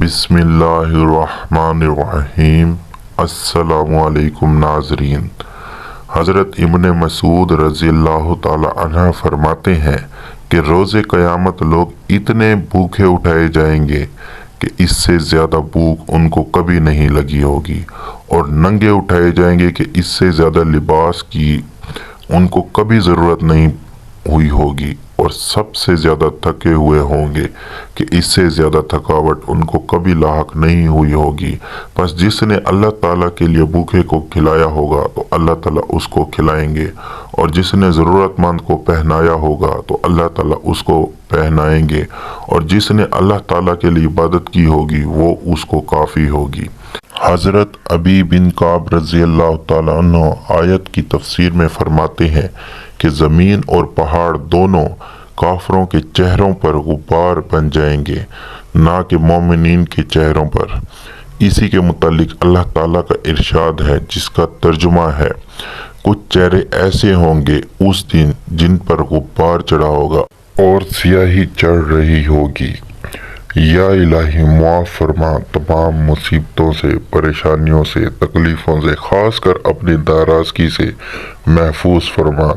बिस्मिल्लाहिर्रहमानिर्रहीम। अस्सलामुअलैकुम नाज़रीन। हज़रत इब्न मसूद रज़ियल्लाहु ताला अन्हु फरमाते हैं कि रोज़े क़यामत लोग इतने भूखे उठाए जाएंगे कि इससे ज़्यादा भूख उनको कभी नहीं लगी होगी, और नंगे उठाए जाएंगे कि इससे ज़्यादा लिबास की उनको कभी ज़रूरत नहीं हुई होगी, और सबसे ज़्यादा थके हुए होंगे कि इससे ज़्यादा थकावट उनको कभी लाहक नहीं हुई होगी। बस जिसने अल्लाह ताला के लिए भूखे को खिलाया होगा तो अल्लाह ताला उसको खिलाएंगे, और जिसने ज़रूरतमंद को पहनाया होगा तो अल्लाह ताला उसको पहनाएंगे, और जिसने अल्लाह ताला के लिए इबादत की होगी वो उसको काफ़ी होगी। हज़रत अबी बिन काब रज़ियल्लाहु ताला अन्हु आयत की तफसीर में फरमाते हैं कि ज़मीन और पहाड़ दोनों काफरों के चेहरों पर गुब्बार बन जाएंगे, ना कि मोमिनीन के चेहरों पर। इसी के मुतालिक अल्लाह ताला का इरशाद है, जिसका तर्जुमा है, कुछ चेहरे ऐसे होंगे उस दिन जिन पर गुब्बार चढ़ा होगा और स्याही चढ़ रही होगी। या इलाही मुआफ़ फरमा तमाम मुसीबतों से, परेशानियों से, तकलीफ़ों से, ख़ास कर अपनी नाराज़गी से महफूज फरमा।